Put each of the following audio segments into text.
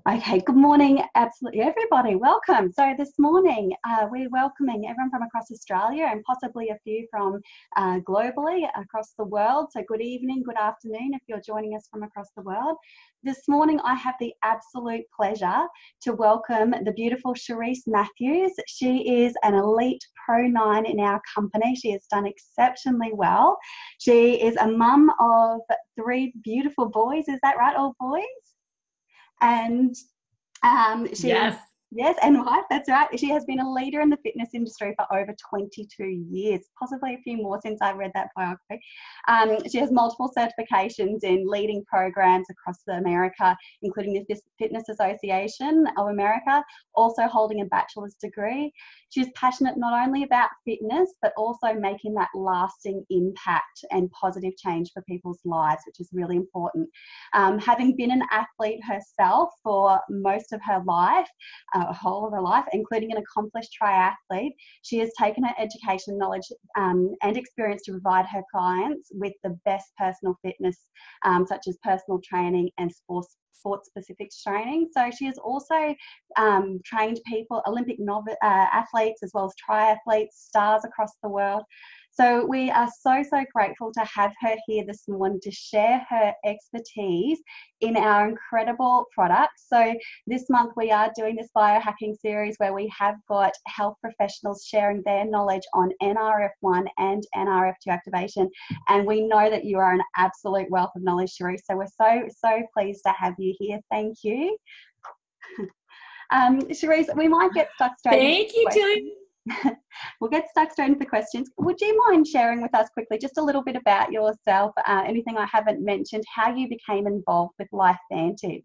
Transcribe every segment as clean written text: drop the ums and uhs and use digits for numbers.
Okay, good morning, absolutely everybody. Welcome. So this morning we're welcoming everyone from across Australia and possibly a few from globally across the world. So good evening, good afternoon if you're joining us from across the world. This morning I have the absolute pleasure to welcome the beautiful Cherise Matthews. She is an elite Pro 9 in our company. She has done exceptionally well. She is a mum of 3 beautiful boys. Is that right, all boys? And she Yes. yes, and wife, that's right. She has been a leader in the fitness industry for over 22 years, possibly a few more since I read that biography. She has multiple certifications in leading programs across America, including the Fitness Association of America, also holding a bachelor's degree. She's passionate not only about fitness, but also making that lasting impact and positive change for people's lives, which is really important. Having been an athlete herself for most of her life, whole of her life, including an accomplished triathlete, she has taken her education, knowledge, and experience to provide her clients with the best personal fitness, such as personal training and sports-specific training. So she has also trained people, Olympic athletes, as well as triathletes, stars across the world. So we are so grateful to have her here this morning to share her expertise in our incredible products. So this month we are doing this biohacking series where we have got health professionals sharing their knowledge on NRF1 and NRF2 activation. And we know that you are an absolute wealth of knowledge, Cherise. So we're so pleased to have you here. Thank you. Cherise, we might get stuck straight Thank you, Julie. We'll get stuck straight into the questions. Would you mind sharing with us quickly just a little bit about yourself, anything I haven't mentioned, how you became involved with LifeVantage?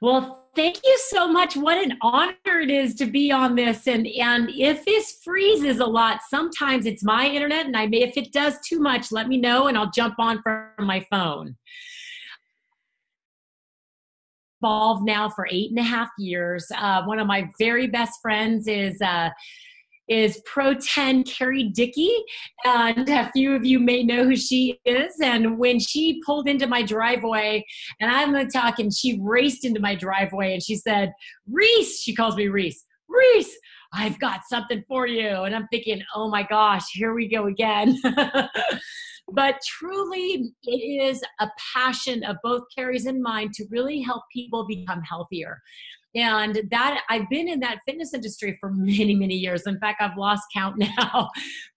Well, thank you so much. What an honor it is to be on this. And if this freezes a lot, sometimes it's my internet, and if it does too much, let me know and I'll jump on from my phone. Involved now for 8.5 years. One of my very best friends is Pro 10 Carrie Dickey, and a few of you may know who she is. And when she pulled into my driveway, and I'm talking, she raced into my driveway and she said, "Reese," she calls me Reese, "Reese, I've got something for you." And I'm thinking, oh my gosh, here we go again. But truly, it is a passion of both Carrie's and mine to really help people become healthier. And that I've been in that fitness industry for many years. In fact, I've lost count now,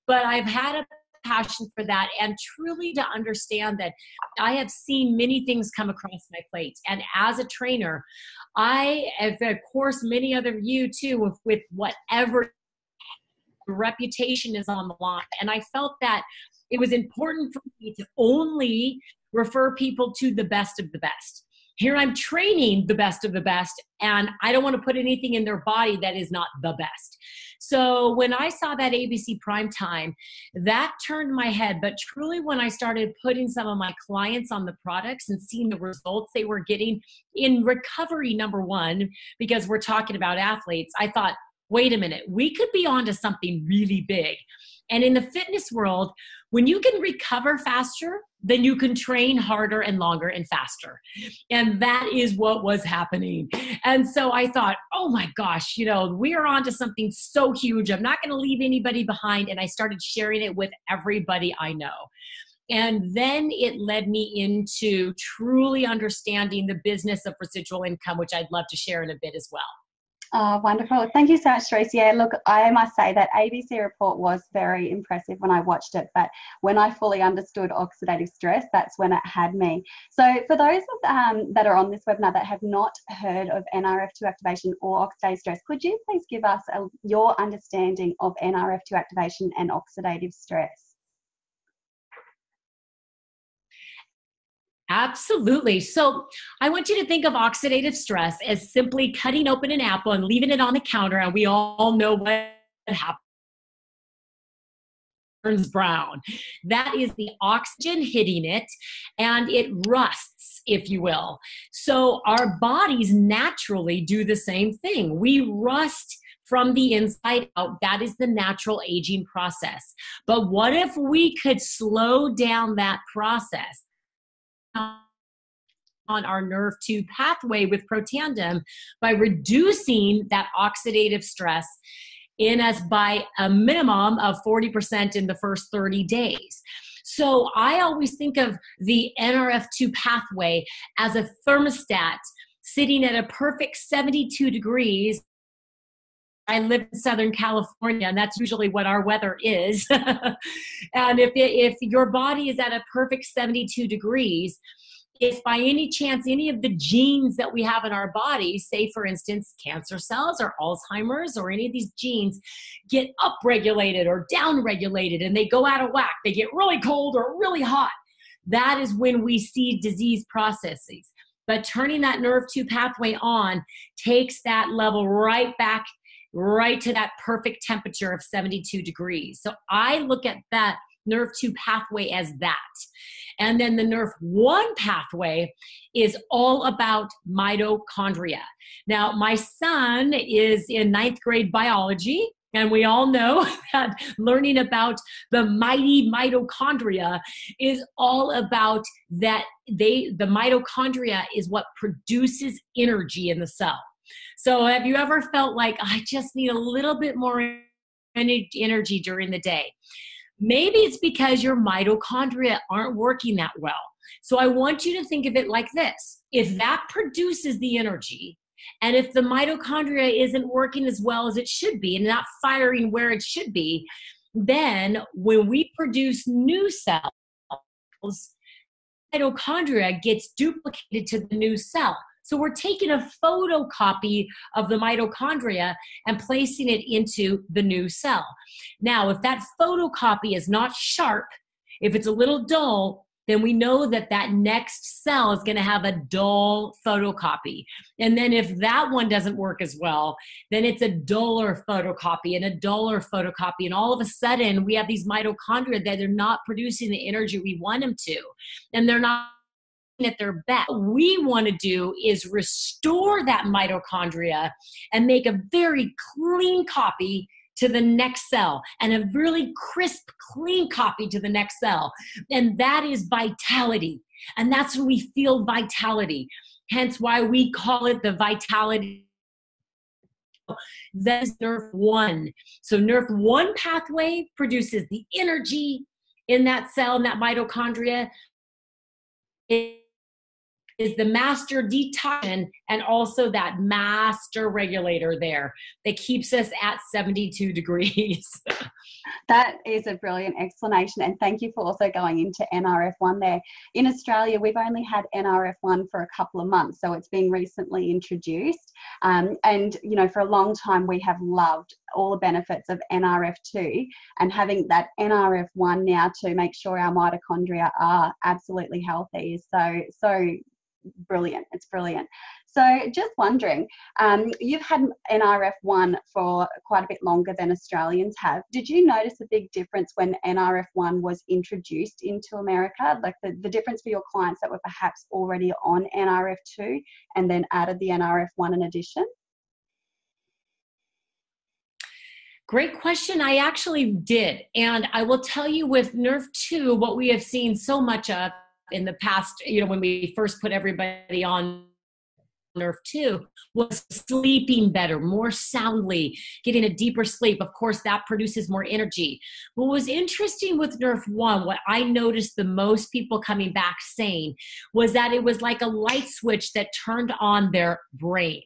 but I've had a passion for that, and truly to understand that I have seen many things come across my plate. And as a trainer, I have, of course, many other you too, with whatever reputation is on the line. And I felt that it was important for me to only refer people to the best of the best. Here I'm training the best of the best, and I don't want to put anything in their body that is not the best. So when I saw that ABC Primetime, that turned my head. But truly, when I started putting some of my clients on the products and seeing the results they were getting in recovery, number one, because we're talking about athletes, I thought, wait a minute, we could be onto something really big. And in the fitness world, when you can recover faster, then you can train harder and longer and faster. And that is what was happening. And so I thought, oh my gosh, we are onto something so huge. I'm not going to leave anybody behind. And I started sharing it with everybody I know. And then it led me into truly understanding the business of residual income, which I'd love to share in a bit as well. Oh, wonderful. Thank you so much, Tracy. Yeah, look, I must say that ABC report was very impressive when I watched it, but when I fully understood oxidative stress, that's when it had me. So for those that are on this webinar that have not heard of NRF2 activation or oxidative stress, could you please give us your understanding of NRF2 activation and oxidative stress? Absolutely. So I want you to think of oxidative stress as simply cutting open an apple and leaving it on the counter, and we all know what happens. Turns brown. That is the oxygen hitting it, and it rusts, if you will. So our bodies naturally do the same thing. We rust from the inside out. That is the natural aging process. But what if we could slow down that process? on our nerve 2 pathway with Protandim by reducing that oxidative stress in us by a minimum of 40% in the first 30 days. So I always think of the NRF2 pathway as a thermostat sitting at a perfect 72 degrees. I live in Southern California, and that's usually what our weather is. And if your body is at a perfect 72 degrees, if by any chance any of the genes that we have in our body, say for instance, cancer cells or Alzheimer's or any of these genes get upregulated or downregulated and they go out of whack, they get really cold or really hot, that is when we see disease processes. But turning that nerve 2 pathway on takes that level right back, right to that perfect temperature of 72 degrees. So I look at that nerve 2 pathway as that. And then the nerve 1 pathway is all about mitochondria. Now, my son is in 9th grade biology, and we all know that learning about the mighty mitochondria is all about that the mitochondria is what produces energy in the cell. So have you ever felt like, I just need a little bit more energy during the day? Maybe it's because your mitochondria aren't working that well. So I want you to think of it like this. If that produces the energy, and if the mitochondria isn't working as well as it should be and not firing where it should be, then when we produce new cells, mitochondria gets duplicated to the new cell. So we're taking a photocopy of the mitochondria and placing it into the new cell. Now, if that photocopy is not sharp, if it's a little dull, then we know that that next cell is going to have a dull photocopy. And then if that one doesn't work as well, then it's a duller photocopy and a duller photocopy. And all of a sudden, we have these mitochondria that are not producing the energy we want them to. And they're not at their best. What we want to do is restore that mitochondria and make a very clean copy to the next cell and a really crisp, clean copy to the next cell. And that is vitality. And that's when we feel vitality. Hence why we call it the vitality. That's nerve 1. So nerve 1 pathway produces the energy in that cell, in that mitochondria. It is the master detoxin and also that master regulator there that keeps us at 72 degrees. That is a brilliant explanation, and thank you for also going into NRF1 there. In Australia, we've only had NRF1 for a couple of months, so it's been recently introduced. And, you know, for a long time, we have loved all the benefits of NRF2, and having that NRF1 now to make sure our mitochondria are absolutely healthy is so brilliant. It's brilliant. So just wondering, you've had NRF1 for quite a bit longer than Australians have. Did you notice a big difference when NRF1 was introduced into America? Like the difference for your clients that were perhaps already on NRF2 and then added the NRF1 in addition? Great question. I actually did. And I will tell you with Nerve 2, what we have seen so much of in the past, you know, when we first put everybody on Nerve 2 was sleeping better, more soundly, getting a deeper sleep. Of course, that produces more energy. What was interesting with Nerve 1, what I noticed the most people coming back saying was that it was like a light switch that turned on their brain.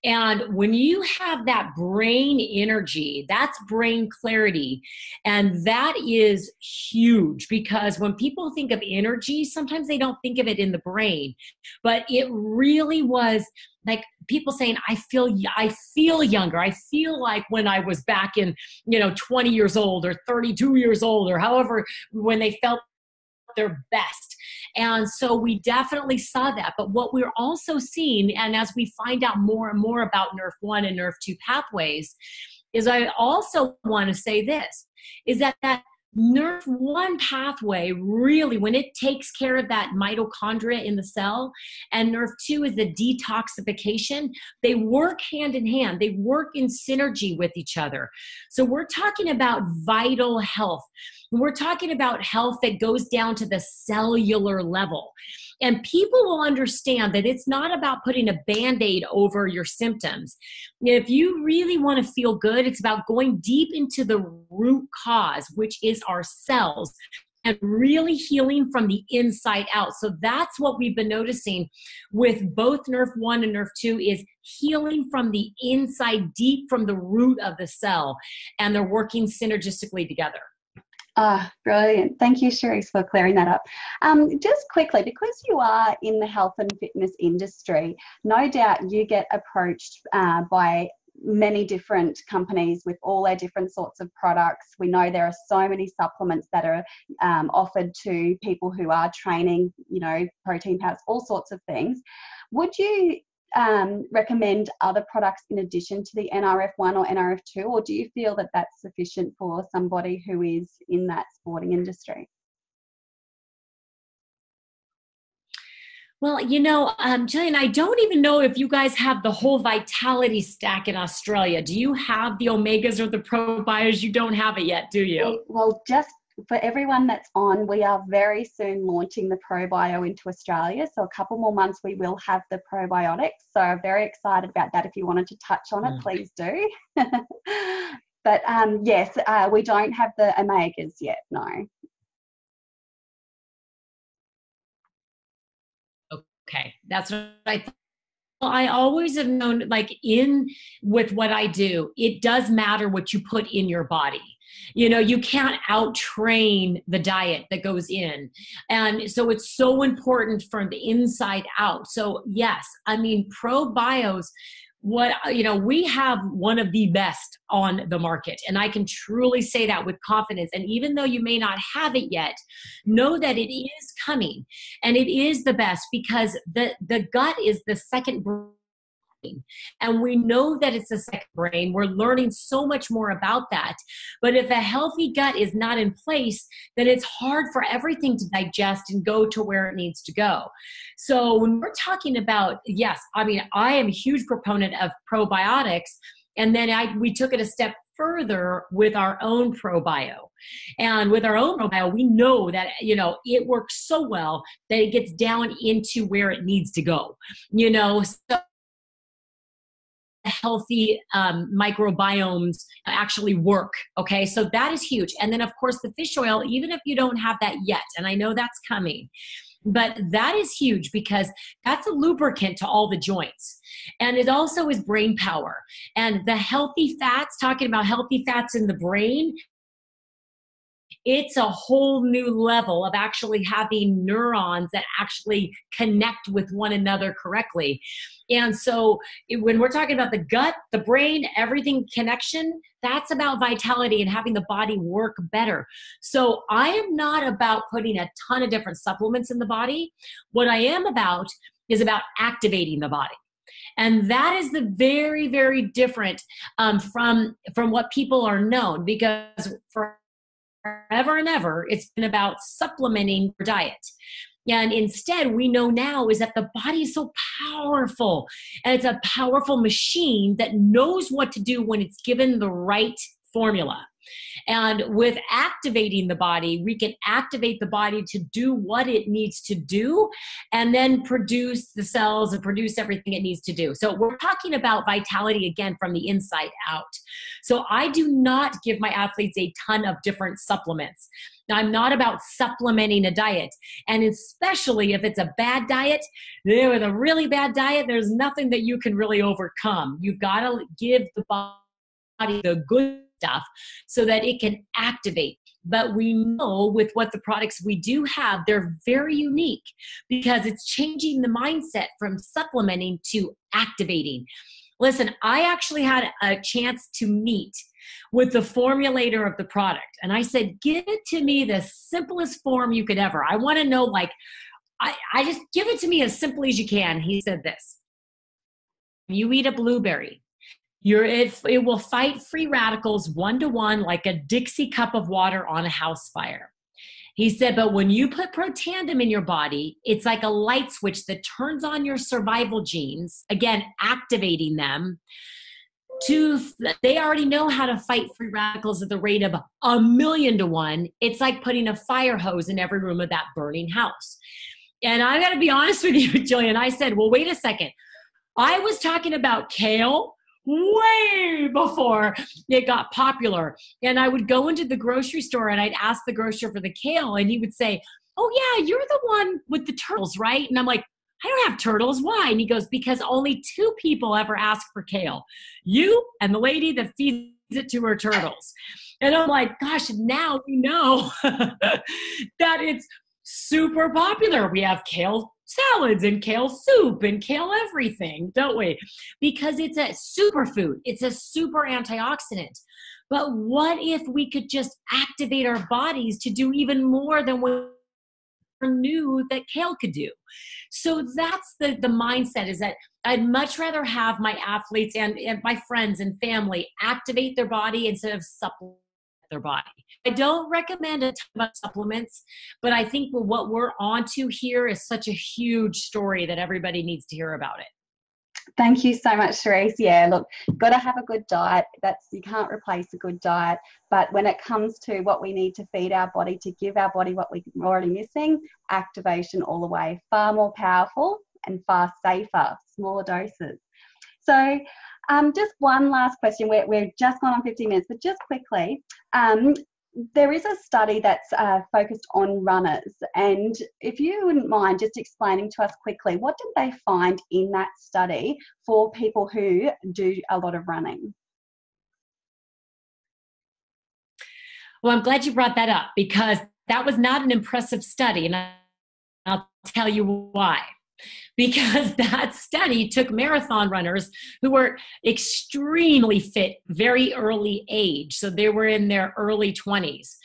And when you have that brain energy, that's brain clarity. And that is huge because when people think of energy, sometimes they don't think of it in the brain. But it really was like people saying, I feel younger. I feel like when I was back in, 20 years old or 32 years old or however, when they felt their best. And so we definitely saw that. But what we're also seeing, and as we find out more and more about Nerve 1 and Nerve 2 pathways, is I also want to say this, is that Nerve 1 pathway really, when it takes care of that mitochondria in the cell, and Nerve 2 is the detoxification, they work hand in hand. They work in synergy with each other. So we're talking about vital health. We're talking about health that goes down to the cellular level. And people will understand that it's not about putting a Band-Aid over your symptoms. If you really want to feel good, it's about going deep into the root cause, which is our cells, and really healing from the inside out. So that's what we've been noticing with both Nerf 1 and Nerf 2 is healing from the inside, deep from the root of the cell. And they're working synergistically together. Ah, brilliant. Thank you, Cherise, for clearing that up. Just quickly, because you are in the health and fitness industry, no doubt you get approached by many different companies with all their different sorts of products. We know there are so many supplements that are offered to people who are training, you know, protein powders, all sorts of things. Would you recommend other products in addition to the NRF1 or NRF2, or do you feel that that's sufficient for somebody who is in that sporting industry? Well, you know, Jillian, I don't even know if you guys have the whole vitality stack in Australia. Do you have the omegas or the probios? You don't have it yet, do you? Well, just for everyone that's on, we are very soon launching the probio into Australia. So a couple more months, we will have the probiotics. So I'm very excited about that. If you wanted to touch on it, please do. But yes, we don't have the omegas yet, no. Okay, that's what I thought. Well, I always have known, like with what I do, it does matter what you put in your body. You know, you can't out-train the diet that goes in. And so it's so important from the inside out. So yes, I mean, probios, we have one of the best on the market. And I can truly say that with confidence. And even though you may not have it yet, know that it is coming and it is the best because the gut is the second brain. And we know that it's the second brain. We're learning so much more about that. But if a healthy gut is not in place, then it's hard for everything to digest and go to where it needs to go. So when we're talking about, yes, I mean, I am a huge proponent of probiotics. And then we took it a step further with our own probio. And with our own probio, we know that, you know, it works so well that it gets down into where it needs to go, you know. So healthy microbiomes actually work. Okay. So that is huge. And then of course the fish oil, even if you don't have that yet, and I know that's coming, but that is huge because that's a lubricant to all the joints. And it also is brain power. And the healthy fats, talking about healthy fats in the brain, it's a whole new level of actually having neurons that actually connect with one another correctly. And so when we're talking about the gut, the brain, everything connection, that's about vitality and having the body work better. So I am not about putting a ton of different supplements in the body. What I am about is about activating the body. And that is the very, very different from what people are known, because forever and ever, it's been about supplementing your diet. And instead, we know now is that the body is so powerful, and it's a powerful machine that knows what to do when it's given the right formula. And with activating the body, we can activate the body to do what it needs to do and then produce the cells and produce everything it needs to do. So we're talking about vitality again from the inside out. So I do not give my athletes a ton of different supplements. Now, I'm not about supplementing a diet. And especially if it's a bad diet, with a really bad diet, there's nothing that you can really overcome. You've got to give the body the good stuff so that it can activate. But we know with what the products we do have, they're very unique because it's changing the mindset from supplementing to activating. Listen, I actually had a chance to meet with the formulator of the product. And I said, give it to me the simplest form you could ever. I want to know, like, I just give it to me as simply as you can. He said this: you eat a blueberry, it will fight free radicals 1-to-1 like a Dixie cup of water on a house fire. He said, but when you put Protandim in your body, it's like a light switch that turns on your survival genes, again, activating them. they already know how to fight free radicals at the rate of 1,000,000 to 1. It's like putting a fire hose in every room of that burning house. And I got to be honest with you, Jillian, I said, well, wait a second. I was talking about kale way before it got popular. And I would go into the grocery store and I'd ask the grocer for the kale, and he would say, oh yeah, you're the one with the turtles, right? And I'm like, I don't have turtles. Why? And he goes, because only 2 people ever ask for kale. You and the lady that feeds it to her turtles. And I'm like, gosh, now we know that it's super popular. We have kale salads and kale soup and kale everything, don't we? Because it's a superfood. It's a super antioxidant. But what if we could just activate our bodies to do even more than we knew that kale could do? So that's the mindset, is that I'd much rather have my athletes and my friends and family activate their body instead of supplement their body. I don't recommend a ton of supplements, but I think what we're onto here is such a huge story that everybody needs to hear about it. Thank you so much, Cherise. Yeah, look, got to have a good diet. You can't replace a good diet. But when it comes to what we need to feed our body to give our body what we're already missing, activation all the way. Far more powerful and far safer, smaller doses. So just one last question. We're just gone on 15 minutes, but just quickly, there is a study that's focused on runners. And if you wouldn't mind just explaining to us quickly, what did they find in that study for people who do a lot of running? Well, I'm glad you brought that up, because that was not an impressive study. And I'll tell you why. Because that study took marathon runners who were extremely fit, very early age. So they were in their early 20s.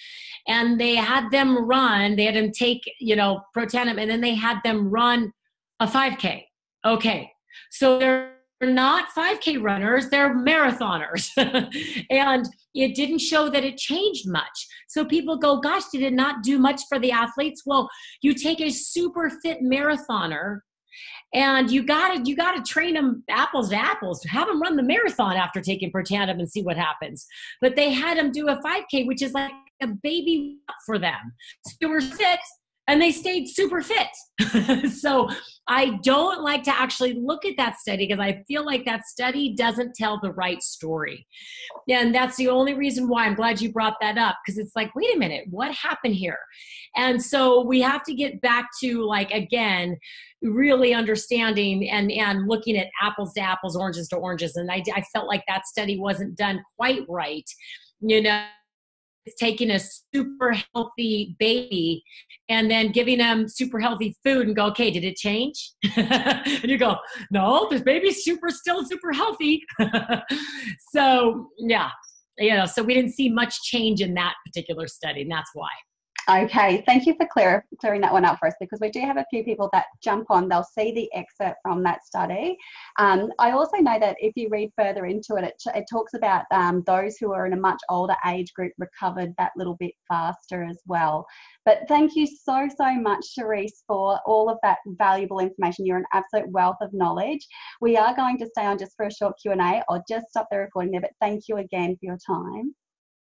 And they had them run, they had them take, Protandim, and then they had them run a 5K. Okay. So they're not 5K runners, they're marathoners. And it didn't show that it changed much. So people go, gosh, did it not do much for the athletes? Well, you take a super fit marathoner and you gotta train them apples to apples. Have them run the marathon after taking Protandim and see what happens. But they had them do a 5K, which is like a baby for them. So they were fit and they stayed super fit. So I don't like to actually look at that study, because I feel like that study doesn't tell the right story. And that's the only reason why I'm glad you brought that up, because it's like, wait a minute, what happened here? And so we have to get back to, again, really understanding and looking at apples to apples, oranges to oranges. And I felt like that study wasn't done quite right. It's taking a super healthy baby and then giving them super healthy food and go, okay, did it change? And you go, no, this baby's still super healthy. So yeah, so we didn't see much change in that particular study, and that's why. Okay, thank you for clearing that one up for us, because we do have a few people that jump on, they'll see the excerpt from that study. I also know that if you read further into it, it talks about those who are in a much older age group recovered that little bit faster as well. But thank you so much, Cherise, for all of that valuable information. You're an absolute wealth of knowledge. We are going to stay on just for a short Q&A. I'll just stop the recording there, but thank you again for your time.